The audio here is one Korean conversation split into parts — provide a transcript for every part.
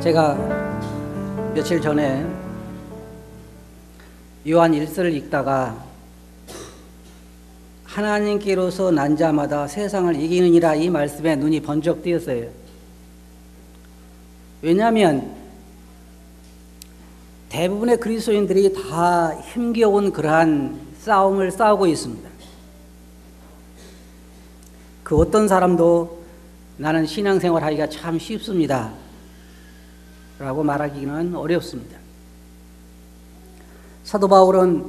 제가 며칠 전에 요한 1서를 읽다가 하나님께로서 난 자마다 세상을 이기느니라 이 말씀에 눈이 번쩍 뜨였어요. 왜냐하면 대부분의 그리스도인들이 다 힘겨운 그러한 싸움을 싸우고 있습니다. 그 어떤 사람도 나는 신앙생활 하기가 참 쉽습니다 라고 말하기는 어렵습니다. 사도 바울은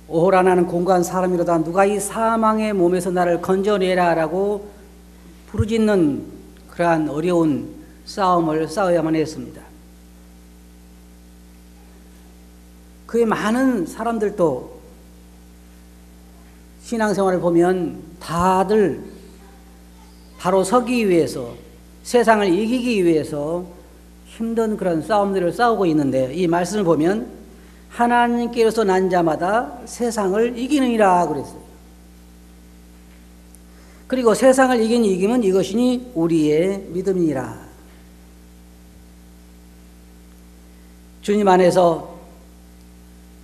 오호라 나는 공고한 사람이로다 누가 이 사망의 몸에서 나를 건져내라 라고 부르짖는 그러한 어려운 싸움을 싸워야만 했습니다. 그의 많은 사람들도 신앙생활을 보면 다들 바로 서기 위해서 세상을 이기기 위해서 힘든 그런 싸움들을 싸우고 있는데 이 말씀을 보면 하나님께로서 난 자마다 세상을 이기느니라 그랬어요. 그리고 세상을 이긴 이김은 이것이니 우리의 믿음이니라. 주님 안에서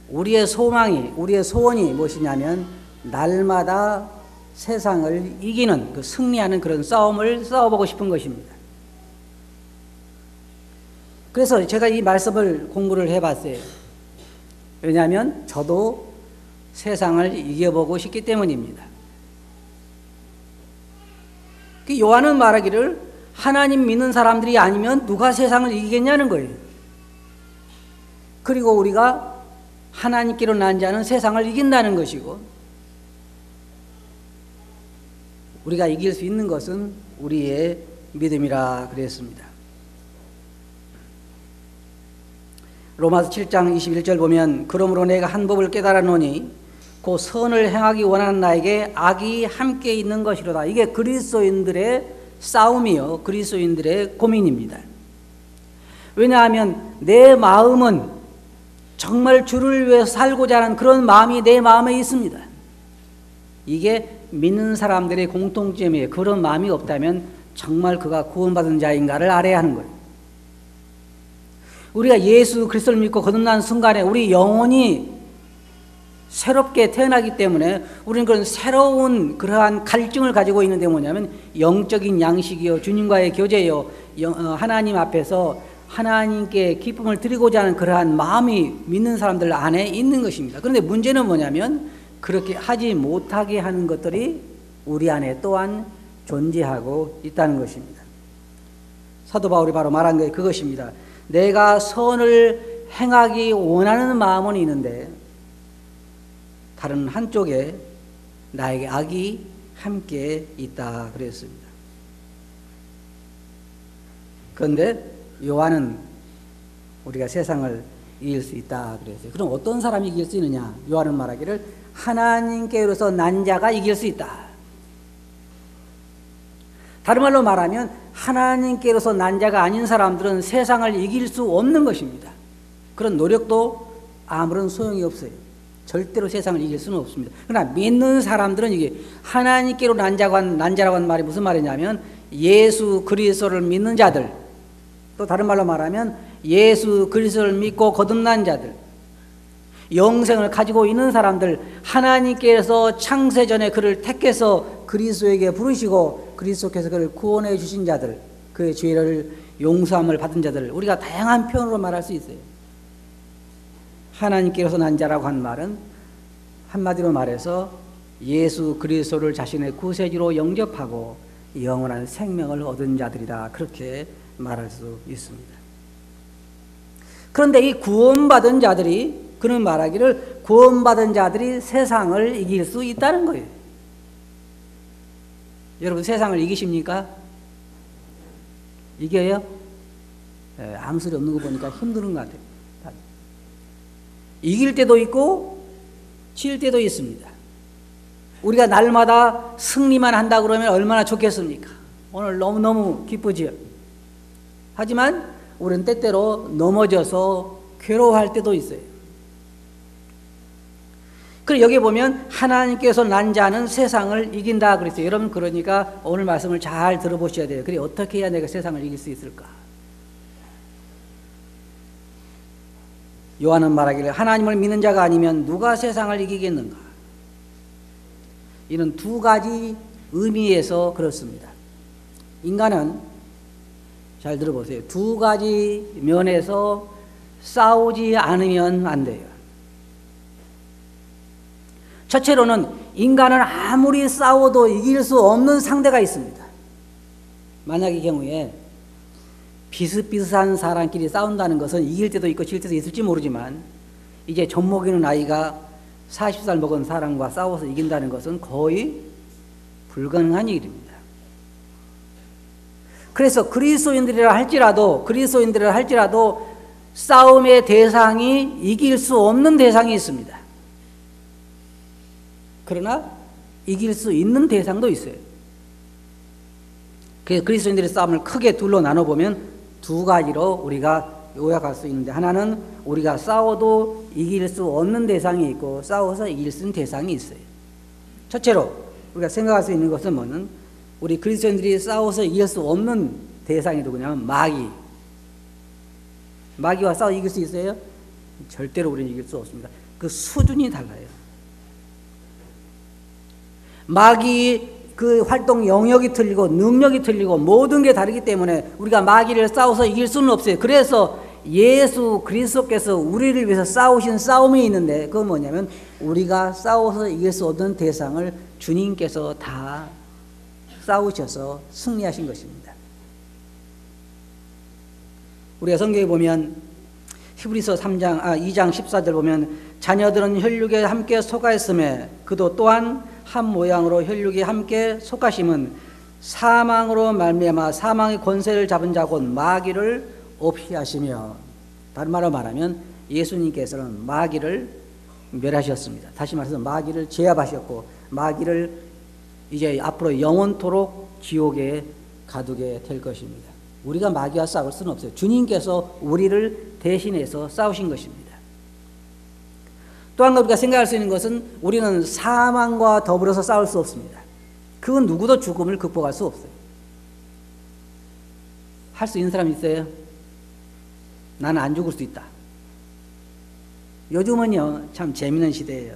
우리의 소망이, 우리의 소원이 무엇이냐면 날마다 세상을 이기는, 그 승리하는 그런 싸움을 싸워보고 싶은 것입니다. 그래서 제가 이 말씀을 공부를 해봤어요. 왜냐하면 저도 세상을 이겨보고 싶기 때문입니다. 요한은 말하기를 하나님 믿는 사람들이 아니면 누가 세상을 이기겠냐는 거예요. 그리고 우리가 하나님께로 난 자는 세상을 이긴다는 것이고 우리가 이길 수 있는 것은 우리의 믿음이라 그랬습니다. 로마서 7장 21절 보면 그러므로 내가 한 법을 깨달았노니 그 선을 행하기 원하는 나에게 악이 함께 있는 것이로다. 이게 그리스도인들의 싸움이요, 그리스도인들의 고민입니다. 왜냐하면 내 마음은 정말 주를 위해서 살고자 하는 그런 마음이 내 마음에 있습니다. 이게 믿는 사람들의 공통점이에요. 그런 마음이 없다면 정말 그가 구원받은 자인가를 알아야 하는 거예요. 우리가 예수 그리스도를 믿고 거듭난 순간에 우리 영혼이 새롭게 태어나기 때문에 우리는 그런 새로운 그러한 갈증을 가지고 있는데 뭐냐면 영적인 양식이요, 주님과의 교제요, 하나님 앞에서 하나님께 기쁨을 드리고자 하는 그러한 마음이 믿는 사람들 안에 있는 것입니다. 그런데 문제는 뭐냐면 그렇게 하지 못하게 하는 것들이 우리 안에 또한 존재하고 있다는 것입니다. 사도 바울이 바로 말한 게 그것입니다. 내가 선을 행하기 원하는 마음은 있는데 다른 한쪽에 나에게 악이 함께 있다 그랬습니다. 그런데 요한은 우리가 세상을 이길 수 있다 그랬어요. 그럼 어떤 사람이 이길 수 있느냐? 요한은 말하기를 하나님께로서 난 자가 이길 수 있다. 다른 말로 말하면 하나님께로서 난 자가 아닌 사람들은 세상을 이길 수 없는 것입니다. 그런 노력도 아무런 소용이 없어요. 절대로 세상을 이길 수는 없습니다. 그러나 믿는 사람들은 이게 하나님께로 난 자라고 하는 말이 무슨 말이냐면 예수 그리스도를 믿는 자들, 또 다른 말로 말하면 예수 그리스도를 믿고 거듭난 자들, 영생을 가지고 있는 사람들, 하나님께서 창세전에 그를 택해서 그리스도에게 부르시고 그리스도께서 그를 구원해 주신 자들, 그의 죄를 용서함을 받은 자들, 우리가 다양한 표현으로 말할 수 있어요. 하나님께서 난 자라고 한 말은 한마디로 말해서 예수 그리스도를 자신의 구세주로 영접하고 영원한 생명을 얻은 자들이다, 그렇게 말할 수 있습니다. 그런데 이 구원받은 자들이, 그는 말하기를 구원받은 자들이 세상을 이길 수 있다는 거예요. 여러분 세상을 이기십니까? 이겨요? 아무 소리 없는 거 보니까 힘드는 것 같아요. 이길 때도 있고 질 때도 있습니다. 우리가 날마다 승리만 한다 그러면 얼마나 좋겠습니까? 오늘 너무너무 기쁘지요. 하지만 우리는 때때로 넘어져서 괴로워할 때도 있어요. 그리고 여기 보면 하나님께서 난 자는 세상을 이긴다 그랬어요. 여러분 그러니까 오늘 말씀을 잘 들어보셔야 돼요. 그래 어떻게 해야 내가 세상을 이길 수 있을까? 요한은 말하기를 하나님을 믿는 자가 아니면 누가 세상을 이기겠는가? 이런 두 가지 의미에서 그렇습니다. 인간은 잘 들어보세요. 두 가지 면에서 싸우지 않으면 안 돼요. 첫째로는 인간은 아무리 싸워도 이길 수 없는 상대가 있습니다. 만약의 경우에 비슷비슷한 사람끼리 싸운다는 것은 이길 때도 있고 질 때도 있을지 모르지만 이제 젖먹이는 아이가 40살 먹은 사람과 싸워서 이긴다는 것은 거의 불가능한 일입니다. 그래서 그리스도인들이라 할지라도 싸움의 대상이 이길 수 없는 대상이 있습니다. 그러나 이길 수 있는 대상도 있어요. 그래서 그리스도인들의 싸움을 크게 둘로 나눠보면 두 가지로 우리가 요약할 수 있는데, 하나는 우리가 싸워도 이길 수 없는 대상이 있고 싸워서 이길 수 있는 대상이 있어요. 첫째로 우리가 생각할 수 있는 것은 뭐는, 우리 그리스도인들이 싸워서 이길 수 없는 대상이 누구냐면 마귀와 싸워 이길 수 있어요? 절대로 우리는 이길 수 없습니다. 그 수준이 달라요. 마귀 그 활동 영역이 틀리고 능력이 틀리고 모든 게 다르기 때문에 우리가 마귀를 싸워서 이길 수는 없어요. 그래서 예수 그리스도께서 우리를 위해서 싸우신 싸움이 있는데, 그건 뭐냐면 우리가 싸워서 이길 수 없는 대상을 주님께서 다 싸우셔서 승리하신 것입니다. 우리가 성경에 보면 히브리서 2장 14절 보면, 자녀들은 혈육에 함께 속하였음에 그도 또한 한 모양으로 혈육이 함께 속하심은 사망으로 말미암아 사망의 권세를 잡은 자 곧 마귀를 없이 하시며, 다른 말로 말하면 예수님께서는 마귀를 멸하셨습니다. 다시 말해서 마귀를 제압하셨고 마귀를 이제 앞으로 영원토록 지옥에 가두게 될 것입니다. 우리가 마귀와 싸울 수는 없어요. 주님께서 우리를 대신해서 싸우신 것입니다. 또 한 가지 우리가 생각할 수 있는 것은, 우리는 사망과 더불어서 싸울 수 없습니다. 그건 누구도 죽음을 극복할 수 없어요. 할 수 있는 사람 있어요? 나는 안 죽을 수 있다. 요즘은요 참 재미있는 시대예요.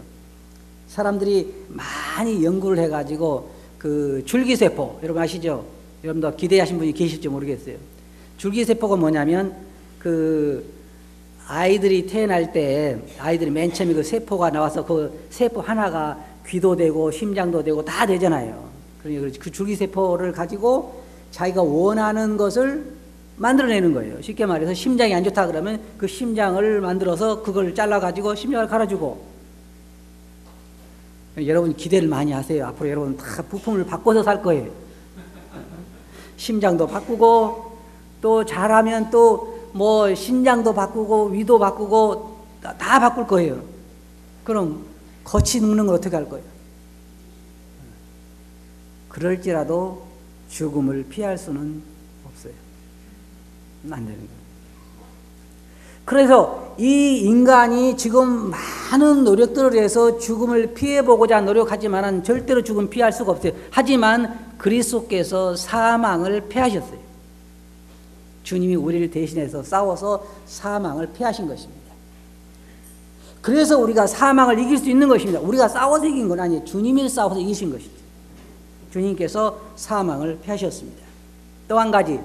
사람들이 많이 연구를 해가지고 그 줄기세포, 여러분 아시죠? 여러분도 기대하신 분이 계실지 모르겠어요. 줄기세포가 뭐냐면, 그 아이들이 태어날 때 아이들이 맨 처음에 그 세포가 나와서 그 세포 하나가 귀도 되고 심장도 되고 다 되잖아요. 그러니까 그 줄기세포를 가지고 자기가 원하는 것을 만들어내는 거예요. 쉽게 말해서 심장이 안 좋다 그러면 그 심장을 만들어서 그걸 잘라가지고 심장을 갈아주고. 여러분 기대를 많이 하세요. 앞으로 여러분 다 부품을 바꿔서 살 거예요. 심장도 바꾸고 또 잘하면 또 뭐 신장도 바꾸고 위도 바꾸고 다 바꿀 거예요. 그럼 거치 눕는 걸 어떻게 할 거예요? 그럴지라도 죽음을 피할 수는 없어요. 안 되는 거예요. 그래서 이 인간이 지금 많은 노력들을 해서 죽음을 피해보고자 노력하지만 절대로 죽음 피할 수가 없어요. 하지만 그리스도께서 사망을 패하셨어요. 주님이 우리를 대신해서 싸워서 사망을 패하신 것입니다. 그래서 우리가 사망을 이길 수 있는 것입니다. 우리가 싸워서 이긴 건 아니에요. 주님이 싸워서 이기신 것입니다. 주님께서 사망을 패하셨습니다. 또 한 가지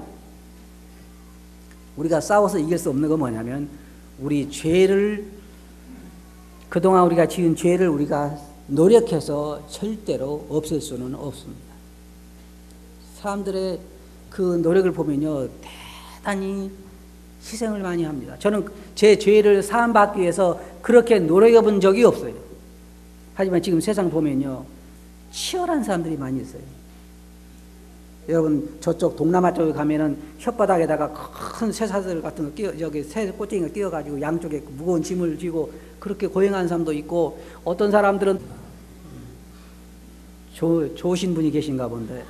우리가 싸워서 이길 수 없는 건 뭐냐면, 우리 죄를, 그동안 우리가 지은 죄를 우리가 노력해서 절대로 없앨 수는 없습니다. 사람들의 그 노력을 보면요 대단히 희생을 많이 합니다. 저는 제 죄를 사함받기 위해서 그렇게 노력해 본 적이 없어요. 하지만 지금 세상 보면요 치열한 사람들이 많이 있어요. 여러분 저쪽 동남아 쪽에 가면은 혓바닥에다가 큰 쇠사슬 같은 거 끼워, 저기 쇠 꼬챙이를 끼워가지고 양쪽에 무거운 짐을 쥐고 그렇게 고행하는 사람도 있고, 어떤 사람들은 좋으신 분이 계신가 본데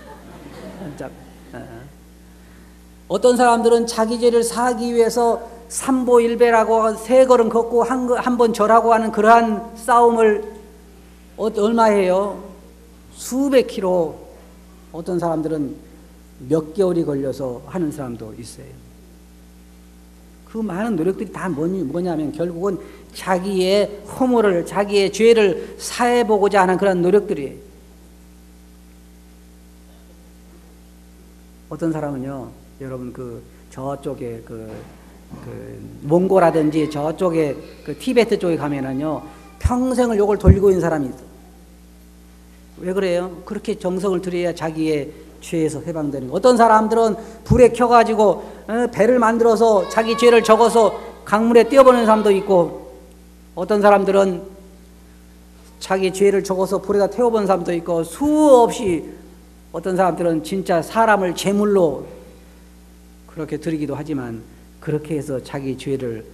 어떤 사람들은 자기 죄를 사하기 위해서 삼보일배라고 세 걸음 걷고 한 번 절하고 하는 그러한 싸움을 얼마 해요? 수백 킬로, 어떤 사람들은 몇 개월이 걸려서 하는 사람도 있어요. 그 많은 노력들이 다 뭐냐면 결국은 자기의 허물을, 자기의 죄를 사해보고자 하는 그런 노력들이에요. 어떤 사람은요, 여러분 저쪽에 몽고라든지 저쪽에 티베트 쪽에 가면은요, 평생을 요걸 돌리고 있는 사람이 있어요. 왜 그래요? 그렇게 정성을 들여야 자기의 죄에서 해방되는 거예요. 어떤 사람들은 불에 켜가지고 배를 만들어서 자기 죄를 적어서 강물에 띄어버리는 사람도 있고, 어떤 사람들은 자기 죄를 적어서 불에다 태워본 사람도 있고, 수없이 어떤 사람들은 진짜 사람을 제물로 그렇게 드리기도 하지만 그렇게 해서 자기 죄를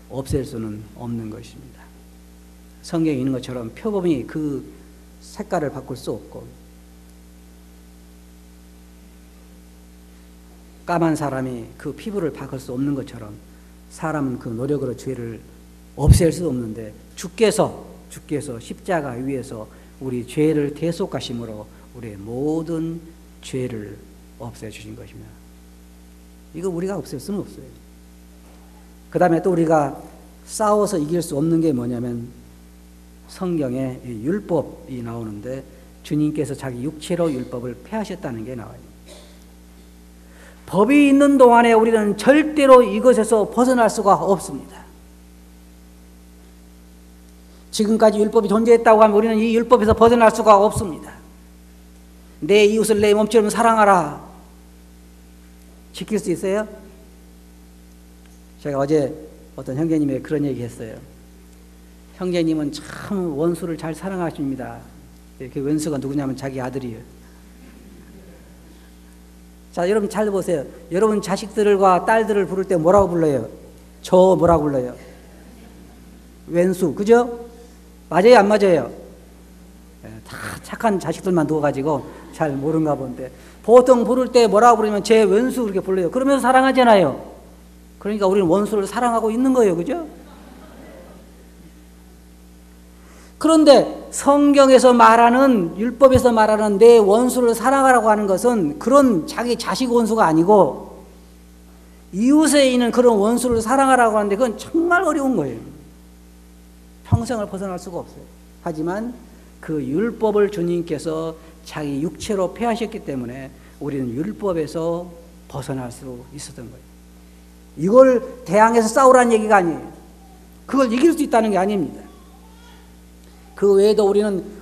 없앨 수는 없는 것입니다. 성경에 있는 것처럼 표범이 그 색깔을 바꿀 수 없고, 까만 사람이 그 피부를 바꿀 수 없는 것처럼 사람은 그 노력으로 죄를 없앨 수 없는데 주께서 십자가 위에서 우리 죄를 대속하심으로 우리의 모든 죄를 없애주신 것입니다. 이거 우리가 없앨 수는 없어요. 그 다음에 또 우리가 싸워서 이길 수 없는 게 뭐냐면 성경에 율법이 나오는데 주님께서 자기 육체로 율법을 폐하셨다는 게 나와요. 법이 있는 동안에 우리는 절대로 이것에서 벗어날 수가 없습니다. 지금까지 율법이 존재했다고 하면 우리는 이 율법에서 벗어날 수가 없습니다. 내 이웃을 내 몸처럼 사랑하라. 지킬 수 있어요? 제가 어제 어떤 형제님이 그런 얘기 했어요. 형제님은 참 원수를 잘 사랑하십니다. 그 원수가 누구냐면 자기 아들이에요. 자, 여러분 잘 보세요. 여러분 자식들과 딸들을 부를 때 뭐라고 불러요? 저 뭐라고 불러요? 왼수, 그죠? 맞아요, 안 맞아요? 다 착한 자식들만 두어가지고 잘 모른가 본데, 보통 부를 때 뭐라고 부르면 제 왼수 그렇게 불러요. 그러면서 사랑하잖아요. 그러니까 우리는 원수를 사랑하고 있는 거예요, 그죠? 그런데 성경에서 말하는, 율법에서 말하는 내 원수를 사랑하라고 하는 것은 그런 자기 자식 원수가 아니고 이웃에 있는 그런 원수를 사랑하라고 하는데 그건 정말 어려운 거예요. 평생을 벗어날 수가 없어요. 하지만 그 율법을 주님께서 자기 육체로 폐하셨기 때문에 우리는 율법에서 벗어날 수 있었던 거예요. 이걸 대항해서 싸우라는 얘기가 아니에요. 그걸 이길 수 있다는 게 아닙니다. 그 외에도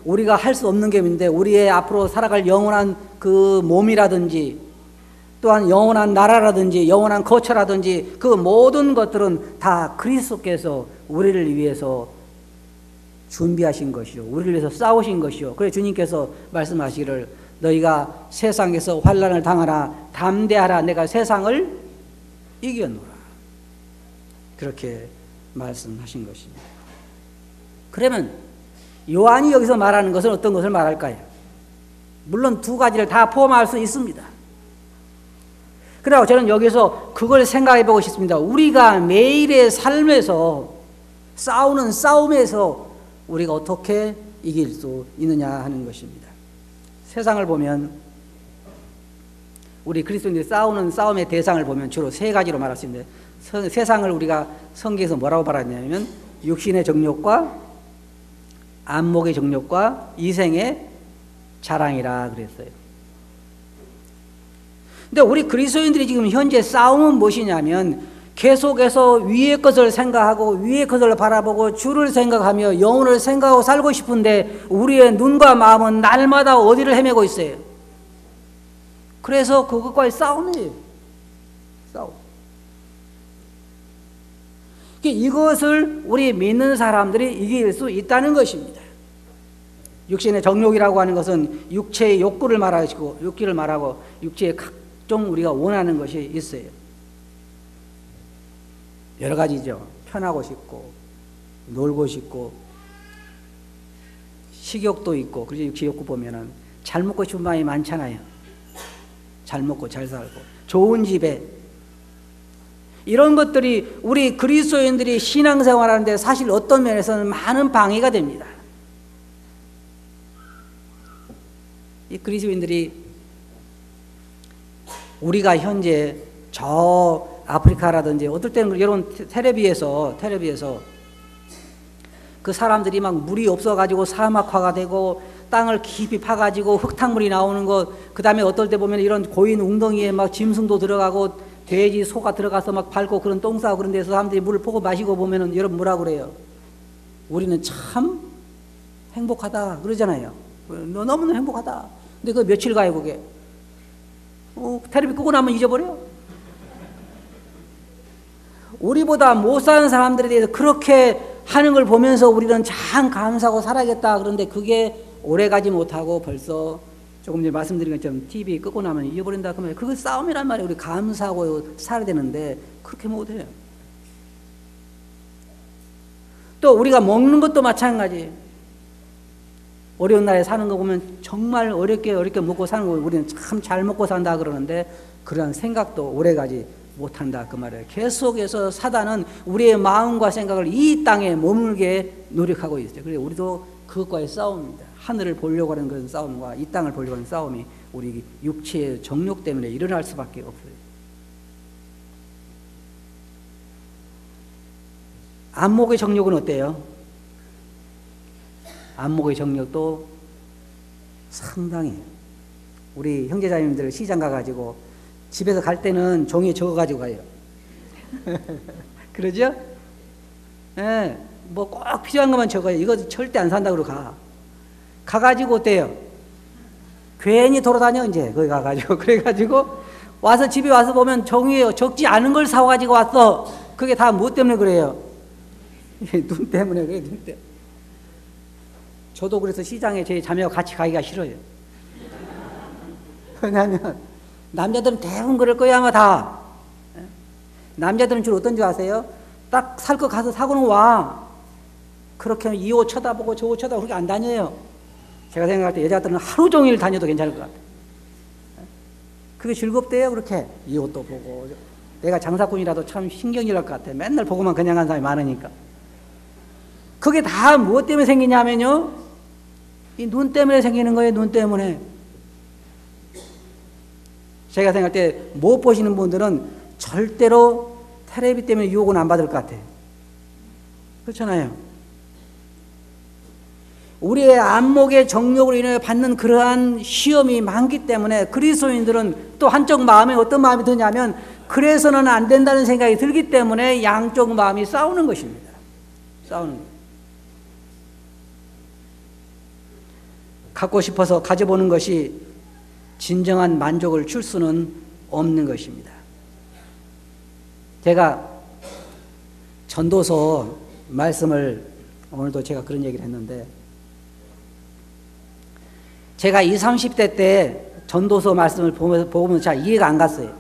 우리가 할 수 없는 게 있는데, 우리의 앞으로 살아갈 영원한 그 몸이라든지 또한 영원한 나라라든지 영원한 거처라든지 그 모든 것들은 다 그리스도께서 우리를 위해서 준비하신 것이요, 우리를 위해서 싸우신 것이요. 그래서 주님께서 말씀하시기를 너희가 세상에서 환난을 당하라, 담대하라, 내가 세상을 이겼노라. 그렇게 말씀하신 것입니다. 그러면 요한이 여기서 말하는 것은 어떤 것을 말할까요? 물론 두 가지를 다 포함할 수 있습니다. 그래서 저는 여기서 그걸 생각해 보고 싶습니다. 우리가 매일의 삶에서 싸우는 싸움에서 우리가 어떻게 이길 수 있느냐 하는 것입니다. 세상을 보면, 우리 그리스도인들이 싸우는 싸움의 대상을 보면 주로 세 가지로 말할 수 있는데, 세상을 우리가 성경에서 뭐라고 말하냐면 육신의 정욕과 안목의 정욕과 이생의 자랑이라 그랬어요. 근데 우리 그리스도인들이 지금 현재 싸움은 무엇이냐면 계속해서 위의 것을 생각하고 위의 것을 바라보고 주를 생각하며 영혼을 생각하고 살고 싶은데 우리의 눈과 마음은 날마다 어디를 헤매고 있어요. 그래서 그것과의 싸움이에요. 싸움. 이것을 우리 믿는 사람들이 이길 수 있다는 것입니다. 육신의 정욕이라고 하는 것은 육체의 욕구를 말하고, 육기를 말하고 육체의 각종 우리가 원하는 것이 있어요. 여러 가지죠. 편하고 싶고 놀고 싶고 식욕도 있고. 그래서 육체 욕구 보면은 잘 먹고 싶은 마음이 많잖아요. 잘 먹고 잘 살고 좋은 집에, 이런 것들이 우리 그리스도인들이 신앙생활하는데 사실 어떤 면에서는 많은 방해가 됩니다. 이 그리스도인들이 우리가 현재 저 아프리카라든지 어떨 때는 여러분 텔레비에서 그 사람들이 막 물이 없어가지고 사막화가 되고 땅을 깊이 파가지고 흙탕물이 나오는 것, 그 다음에 어떨 때 보면 이런 고인 웅덩이에 막 짐승도 들어가고 돼지, 소가 들어가서 막 밟고 그런 똥 싸고 그런 데서 사람들이 물을 보고 마시고 보면은 여러분 뭐라 그래요? 우리는 참 행복하다 그러잖아요. 너무너무 행복하다. 근데 그 며칠 가요 그게? 텔레비 끄고 나면 잊어버려? 우리보다 못 사는 사람들에 대해서 그렇게 하는 걸 보면서 우리는 참 감사하고 살아야겠다. 그런데 그게 오래가지 못하고 벌써 조금 전에 말씀드린 것처럼 TV 끄고 나면 잊어버린다. 그러면 그거 싸움이란 말이에요. 우리 감사하고 살아야 되는데 그렇게 못해요. 또 우리가 먹는 것도 마찬가지. 어려운 나라에 사는 거 보면 정말 어렵게 먹고 사는 거 우리는 참 잘 먹고 산다 그러는데 그런 생각도 오래가지 못한다 그 말이에요. 계속해서 사단은 우리의 마음과 생각을 이 땅에 머물게 노력하고 있어요. 그래서 우리도 그것과의 싸움입니다. 하늘을 보려고 하는 그런 싸움과 이 땅을 보려고 하는 싸움이 우리 육체의 정욕 때문에 일어날 수밖에 없어요. 안목의 정욕은 어때요? 안목의 정욕도 상당해요. 우리 형제자매님들 시장 가가지고 집에서 갈 때는 종이에 적어가지고 가요. 그러죠? 예, 뭐 꼭 필요한 것만 적어요. 이거 절대 안 산다고 가. 가가지고 어때요? 괜히 돌아다녀, 이제. 거기 가가지고. 그래가지고 와서 집에 와서 보면 종이에 적지 않은 걸 사와가지고 왔어. 그게 다 뭐 때문에 그래요? 눈 때문에 그래, 눈 때문에. 저도 그래서 시장에 제 자매와 같이 가기가 싫어요. 왜냐하면 남자들은 대부분 그럴 거야 아마 다. 남자들은 주로 어떤 줄 아세요? 딱 살 거 가서 사고는 와. 그렇게 이 옷 쳐다보고 저 옷 쳐다보고 그렇게 안 다녀요. 제가 생각할 때 여자들은 하루 종일 다녀도 괜찮을 것 같아요. 그게 즐겁대요. 그렇게 이 옷도 보고. 내가 장사꾼이라도 참 신경질 날 것 같아. 맨날 보고만 그냥 간 사람이 많으니까. 그게 다 무엇 때문에 생기냐면요, 이 눈 때문에 생기는 거예요. 눈 때문에. 제가 생각할 때 못 보시는 분들은 절대로 텔레비 때문에 유혹은 안 받을 것 같아요. 그렇잖아요. 우리의 안목의 정욕으로 인해 받는 그러한 시험이 많기 때문에 그리스도인들은 또 한쪽 마음에 어떤 마음이 드냐면 그래서는 안 된다는 생각이 들기 때문에 양쪽 마음이 싸우는 것입니다. 싸우는 거예요. 갖고 싶어서 가져보는 것이 진정한 만족을 줄 수는 없는 것입니다. 제가 전도서 말씀을 오늘도 제가 그런 얘기를 했는데 제가 20, 30대 때 전도서 말씀을 보면서 잘 이해가 안 갔어요.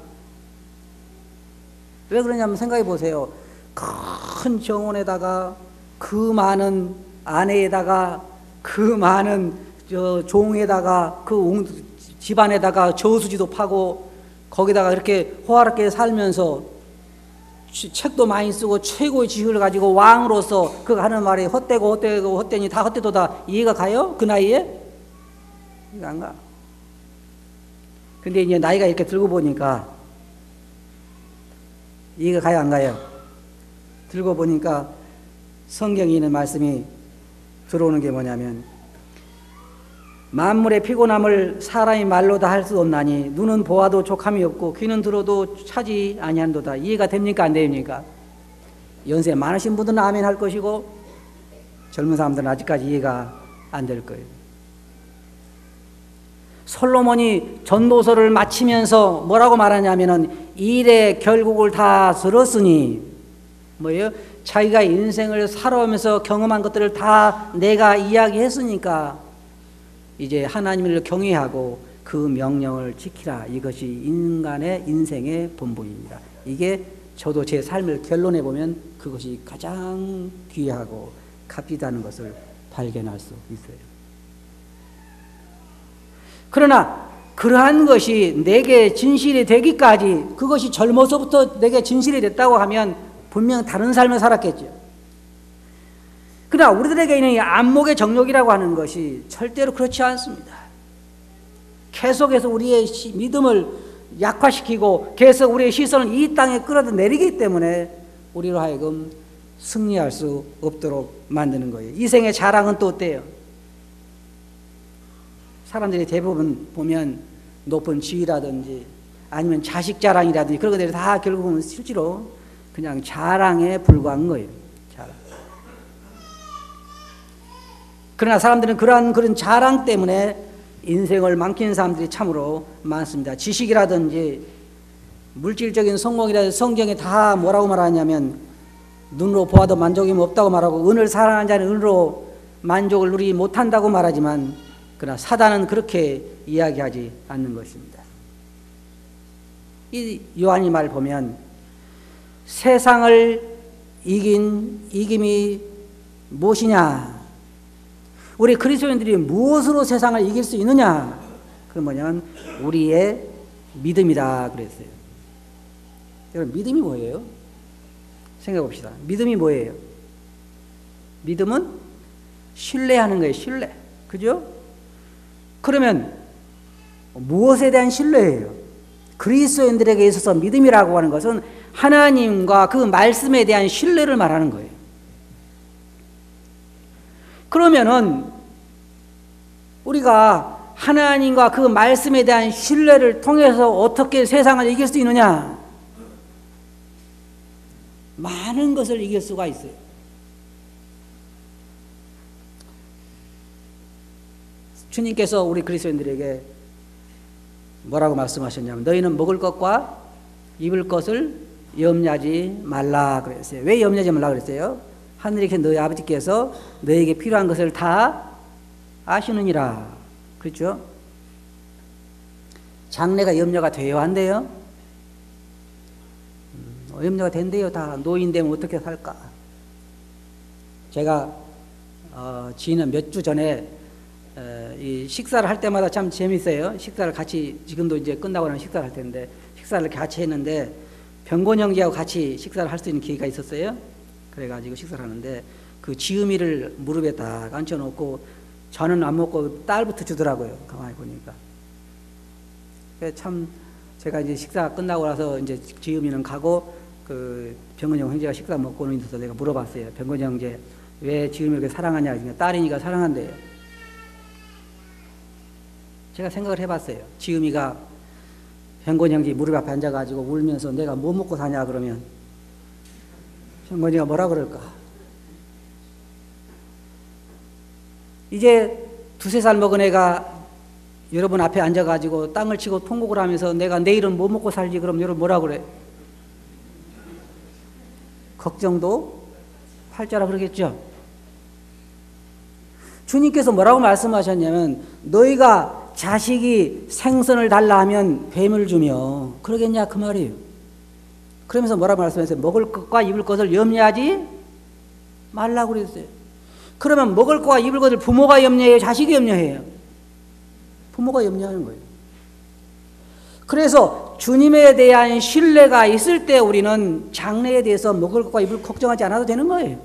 왜 그러냐면 생각해 보세요. 큰 정원에다가 그 많은 아내에다가 그 많은 종에다가 그 집안에다가 저수지도 파고 거기다가 이렇게 호화롭게 살면서 책도 많이 쓰고 최고의 지식을 가지고 왕으로서 그 하는 말이 헛되니 다 헛되도다 이해가 가요? 그 나이에? 이해가 안 가. 근데 이제 나이가 이렇게 들고 보니까 이해가 가요, 안 가요? 들고 보니까 성경에 있는 말씀이 들어오는 게 뭐냐면 만물의 피곤함을 사람이 말로 다 할 수 없나니 눈은 보아도 족함이 없고 귀는 들어도 차지 아니한도다. 이해가 됩니까, 안 됩니까? 연세 많으신 분들은 아멘 할 것이고 젊은 사람들은 아직까지 이해가 안 될 거예요. 솔로몬이 전도서를 마치면서 뭐라고 말하냐면은 일의 결국을 다 들었으니 뭐예요? 자기가 인생을 살아오면서 경험한 것들을 다 내가 이야기했으니까 이제 하나님을 경외하고 그 명령을 지키라. 이것이 인간의 인생의 본분입니다. 이게 저도 제 삶을 결론해 보면 그것이 가장 귀하고 값지다는 것을 발견할 수 있어요. 그러나 그러한 것이 내게 진실이 되기까지 그것이 젊어서부터 내게 진실이 됐다고 하면 분명 다른 삶을 살았겠죠. 그러나 우리들에게 있는 이 안목의 정욕이라고 하는 것이 절대로 그렇지 않습니다. 계속해서 우리의 믿음을 약화시키고 계속 우리의 시선을 이 땅에 끌어내리기 때문에 우리로 하여금 승리할 수 없도록 만드는 거예요. 이생의 자랑은 또 어때요? 사람들이 대부분 보면 높은 지위라든지 아니면 자식 자랑이라든지 그런 것들이 다 결국은 실제로 그냥 자랑에 불과한 거예요. 자랑. 그러나 사람들은 그런 자랑 때문에 인생을 망치는 사람들이 참으로 많습니다. 지식이라든지 물질적인 성공이라든지 성경에 다 뭐라고 말하냐면 눈으로 보아도 만족이 없다고 말하고 은을 사랑하는 자는 은으로 만족을 누리지 못한다고 말하지만 그러나 사단은 그렇게 이야기하지 않는 것입니다. 이 요한이 말 보면 세상을 이긴 이김이 무엇이냐? 우리 그리스도인들이 무엇으로 세상을 이길 수 있느냐? 그건 뭐냐면 우리의 믿음이다 그랬어요. 여러분 믿음이 뭐예요? 생각해 봅시다. 믿음이 뭐예요? 믿음은 신뢰하는 거예요. 신뢰. 그죠? 그러면 무엇에 대한 신뢰예요? 그리스도인들에게 있어서 믿음이라고 하는 것은 하나님과 그 말씀에 대한 신뢰를 말하는 거예요. 그러면은 우리가 하나님과 그 말씀에 대한 신뢰를 통해서 어떻게 세상을 이길 수 있느냐? 많은 것을 이길 수가 있어요. 주님께서 우리 그리스도인들에게 뭐라고 말씀하셨냐면 너희는 먹을 것과 입을 것을 염려하지 말라 그랬어요. 왜 염려하지 말라 그랬어요? 하늘에 계신 너희 아버지께서 너희에게 필요한 것을 다 아시느니라. 그렇죠? 장래가 염려가 돼요? 안 돼요? 염려가 된대요. 다 노인 되면 어떻게 살까? 제가 지난 몇 주 전에 이 식사를 할 때마다 참 재밌어요. 식사를 같이 지금도 이제 끝나고 나면 식사를 할 텐데 식사를 같이 했는데 병곤 형제하고 같이 식사를 할 수 있는 기회가 있었어요. 그래가지고 식사를 하는데 그 지음이를 무릎에 딱 앉혀놓고 저는 안 먹고 딸부터 주더라고요. 가만히 보니까. 참 제가 이제 식사 끝나고 나서 이제 지음이는 가고 그 병건 형제가 식사 먹고는 있어서 내가 물어봤어요. 병건 형제 왜 지음이를 그렇게 사랑하냐? 그러니까 딸이니까 사랑한대요. 제가 생각을 해봤어요. 지음이가 병건 형제 무릎 앞에 앉아가지고 울면서 내가 뭐 먹고 사냐 그러면 병건이가 뭐라 그럴까? 이제 2-3살 먹은 애가 여러분 앞에 앉아가지고 땅을 치고 통곡을 하면서 내가 내일은 뭐 먹고 살지 그럼 여러분 뭐라 그래? 걱정도 팔자라 그러겠죠. 주님께서 뭐라고 말씀하셨냐면 너희가 자식이 생선을 달라 하면 뱀을 주며 그러겠냐 그 말이에요. 그러면서 뭐라고 말씀하셨어요? 먹을 것과 입을 것을 염려하지 말라고 그랬어요. 그러면 먹을 것과 입을 것을 부모가 염려해요? 자식이 염려해요? 부모가 염려하는 거예요. 그래서 주님에 대한 신뢰가 있을 때 우리는 장래에 대해서 먹을 것과 입을 걱정하지 않아도 되는 거예요.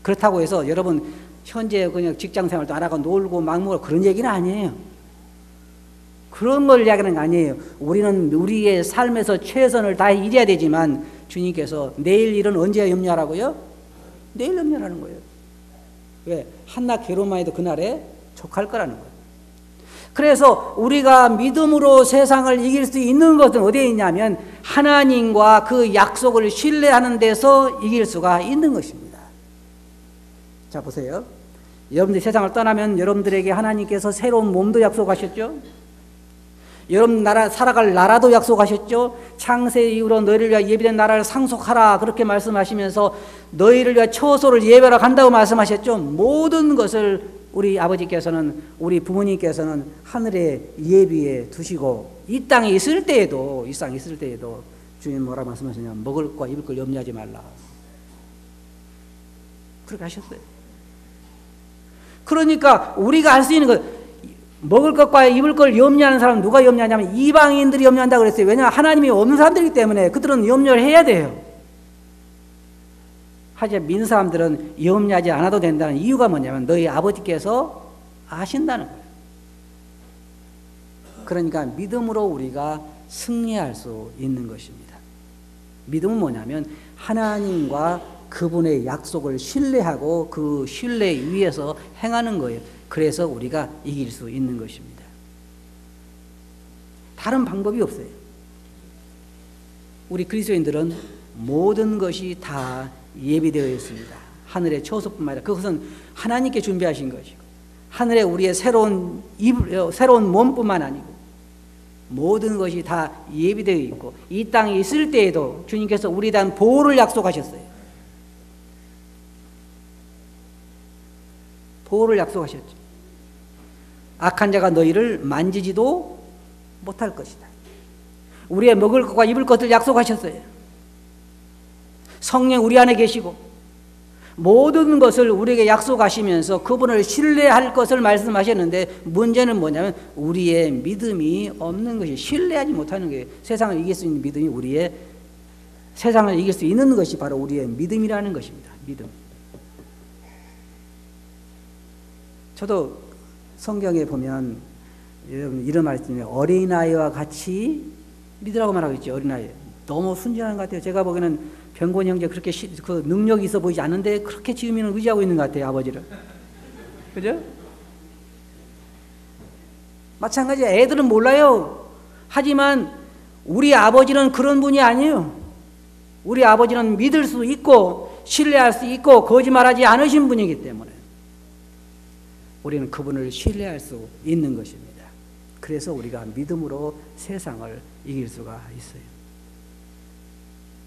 그렇다고 해서 여러분 현재 그냥 직장생활도 안 하고 놀고 막 먹을 그런 얘기는 아니에요. 그런 걸 이야기하는 거 아니에요. 우리는 우리의 삶에서 최선을 다해 일해야 되지만 주님께서 내일 일은 언제 염려하라고요? 내일 염려하는 거예요. 왜? 한낱 괴로움만 해도 그날에 족할 거라는 거예요. 그래서 우리가 믿음으로 세상을 이길 수 있는 것은 어디에 있냐면 하나님과 그 약속을 신뢰하는 데서 이길 수가 있는 것입니다. 자 보세요. 여러분들이 세상을 떠나면 여러분들에게 하나님께서 새로운 몸도 약속하셨죠. 여러분 나라 살아갈 나라도 약속하셨죠. 창세 이후로 너희를 위하여 예비된 나라를 상속하라 그렇게 말씀하시면서 너희를 위하여 처소를 예배하러 간다고 말씀하셨죠. 모든 것을 우리 아버지께서는 우리 부모님께서는 하늘에 예비해 두시고 이 땅에 있을 때에도 주님 뭐라 말씀하셨냐면 먹을 거 입을 걸 염려하지 말라 그렇게 하셨어요. 그러니까 우리가 할 수 있는 것 먹을 것과 입을 걸 염려하는 사람은 누가 염려하냐면 이방인들이 염려한다고 그랬어요. 왜냐하면 하나님이 없는 사람들이기 때문에 그들은 염려를 해야 돼요. 하지만 믿는 사람들은 염려하지 않아도 된다는 이유가 뭐냐면 너희 아버지께서 아신다는 거예요. 그러니까 믿음으로 우리가 승리할 수 있는 것입니다. 믿음은 뭐냐면 하나님과 그분의 약속을 신뢰하고 그 신뢰 위에서 행하는 거예요. 그래서 우리가 이길 수 있는 것입니다. 다른 방법이 없어요. 우리 그리스도인들은 모든 것이 다 예비되어 있습니다. 하늘의 초소뿐만 아니라 그것은 하나님께 준비하신 것이고 하늘에 우리의 새로운 몸뿐만 아니고 모든 것이 다 예비되어 있고 이 땅에 있을 때에도 주님께서 우리에 대한 보호를 약속하셨어요. 보호를 약속하셨죠. 악한 자가 너희를 만지지도 못할 것이다. 우리의 먹을 것과 입을 것을 약속하셨어요. 성령 우리 안에 계시고 모든 것을 우리에게 약속하시면서 그분을 신뢰할 것을 말씀하셨는데 문제는 뭐냐면 우리의 믿음이 없는 것이 신뢰하지 못하는 거예요. 세상을 이길 수 있는 믿음이 세상을 이길 수 있는 것이 바로 우리의 믿음이라는 것입니다. 믿음. 저도 성경에 보면 여러분 이런 말씀이에요. 어린아이와 같이 믿으라고 말하고 있죠. 어린아이. 너무 순진한 것 같아요. 제가 보기에는 병곤 형제 그렇게 그 능력이 있어 보이지 않는데 그렇게 지금이는 의지하고 있는 것 같아요. 아버지를. 그죠? 마찬가지로 애들은 몰라요. 하지만 우리 아버지는 그런 분이 아니에요. 우리 아버지는 믿을 수 있고 신뢰할 수 있고 거짓말하지 않으신 분이기 때문에 우리는 그분을 신뢰할 수 있는 것입니다. 그래서 우리가 믿음으로 세상을 이길 수가 있어요.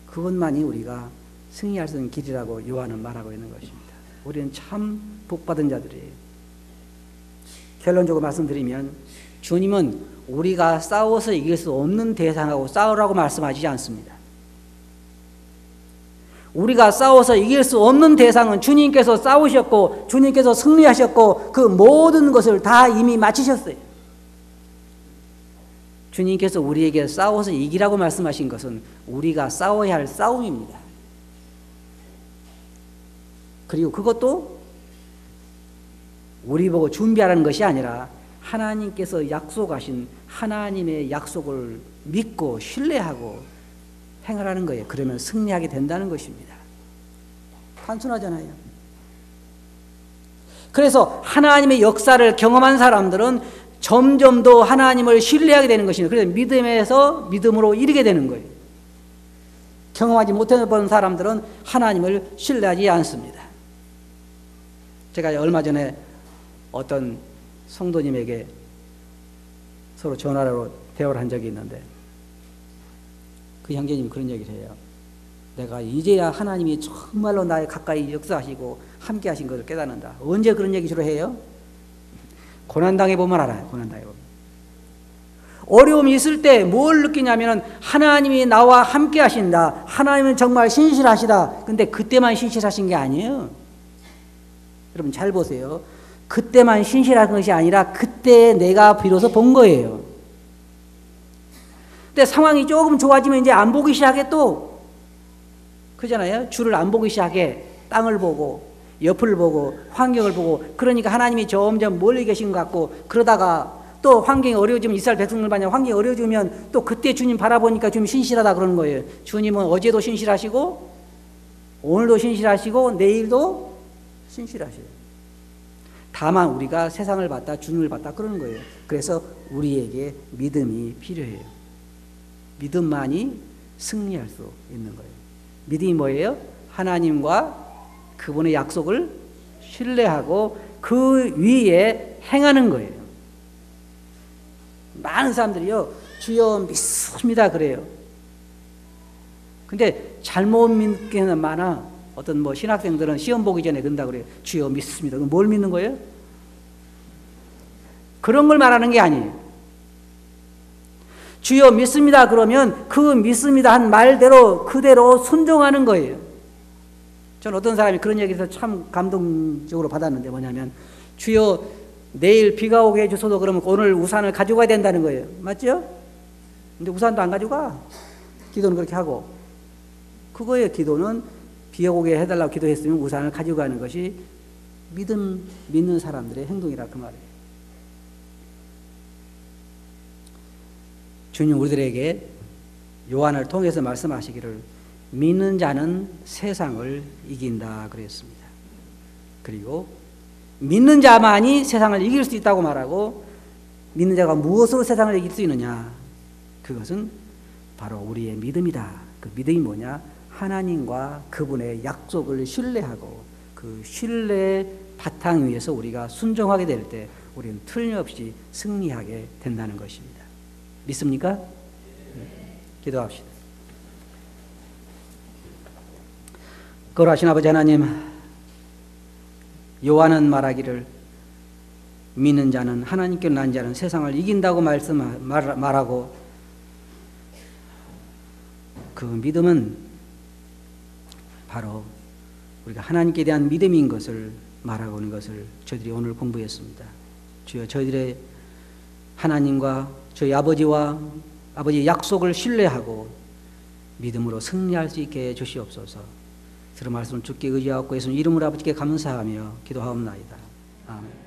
그것만이 우리가 승리할 수 있는 길이라고 요한은 말하고 있는 것입니다. 우리는 참 복받은 자들이에요. 결론적으로 말씀드리면 주님은 우리가 싸워서 이길 수 없는 대상하고 싸우라고 말씀하시지 않습니다. 우리가 싸워서 이길 수 없는 대상은 주님께서 싸우셨고 주님께서 승리하셨고 그 모든 것을 다 이미 마치셨어요. 주님께서 우리에게 싸워서 이기라고 말씀하신 것은 우리가 싸워야 할 싸움입니다. 그리고 그것도 우리 보고 준비하라는 것이 아니라 하나님께서 약속하신 하나님의 약속을 믿고 신뢰하고 행하라는 거예요. 그러면 승리하게 된다는 것입니다. 단순하잖아요. 그래서 하나님의 역사를 경험한 사람들은 점점 더 하나님을 신뢰하게 되는 것입니다. 그래서 믿음에서 믿음으로 이르게 되는 거예요. 경험하지 못해본 사람들은 하나님을 신뢰하지 않습니다. 제가 얼마 전에 어떤 성도님에게 서로 전화로 대화를 한 적이 있는데 그 형제님이 그런 얘기를 해요. 내가 이제야 하나님이 정말로 나에 가까이 역사하시고 함께 하신 것을 깨닫는다. 언제 그런 얘기 주로 해요? 고난당해 보면 알아요. 고난당해 보면. 어려움이 있을 때 뭘 느끼냐면 하나님이 나와 함께 하신다. 하나님은 정말 신실하시다. 근데 그때만 신실하신 게 아니에요. 여러분 잘 보세요. 그때만 신실한 것이 아니라 그때 내가 비로소 본 거예요. 근데 상황이 조금 좋아지면 이제 안 보기 시작해 또. 그잖아요. 주를 안 보기 시작해. 땅을 보고 옆을 보고 환경을 보고 그러니까 하나님이 점점 멀리 계신 것 같고 그러다가 또 환경이 어려워지면 이스라엘 백성들 만약 환경이 어려워지면 또 그때 주님 바라보니까 좀 신실하다 그러는 거예요. 주님은 어제도 신실하시고 오늘도 신실하시고 내일도 신실하셔요. 다만 우리가 세상을 봤다 주님을 봤다 그러는 거예요. 그래서 우리에게 믿음이 필요해요. 믿음만이 승리할 수 있는 거예요. 믿음이 뭐예요? 하나님과 그분의 약속을 신뢰하고 그 위에 행하는 거예요. 많은 사람들이요, 주여 믿습니다 그래요. 근데 잘못 믿기는 많아. 어떤 뭐 신학생들은 시험 보기 전에 그런다 그래요. 주여 믿습니다. 그럼 뭘 믿는 거예요? 그런 걸 말하는 게 아니에요. 주여 믿습니다 그러면 그 믿습니다 한 말대로 그대로 순종하는 거예요. 전 어떤 사람이 그런 얘기해서 참 감동적으로 받았는데 뭐냐면 주여 내일 비가 오게 해주소서 그러면 오늘 우산을 가져가야 된다는 거예요. 맞죠? 근데 우산도 안 가져가. 기도는 그렇게 하고. 그거예요. 기도는 비 오게 해달라고 기도했으면 우산을 가져가는 것이 믿는 사람들의 행동이라 그 말이에요. 주님 우리들에게 요한을 통해서 말씀하시기를 믿는 자는 세상을 이긴다 그랬습니다. 그리고 믿는 자만이 세상을 이길 수 있다고 말하고, 믿는 자가 무엇으로 세상을 이길 수 있느냐? 그것은 바로 우리의 믿음이다. 그 믿음이 뭐냐? 하나님과 그분의 약속을 신뢰하고 그 신뢰의 바탕 위에서 우리가 순종하게 될 때 우리는 틀림없이 승리하게 된다는 것입니다. 믿습니까? 기도합시다. 거룩하신 아버지 하나님, 요한은 말하기를 믿는 자는, 하나님께로 난 자는 세상을 이긴다고 말하고, 그 믿음은 바로 우리가 하나님께 대한 믿음인 것을 말하고 있는 것을 저희들이 오늘 공부했습니다. 주여, 저희들의 하나님과 저희 아버지와 아버지의 약속을 신뢰하고 믿음으로 승리할 수 있게 해 주시옵소서. 들은 말씀을 주께 의지하고 예수님 이름으로 아버지께 감사하며 기도하옵나이다. 아멘.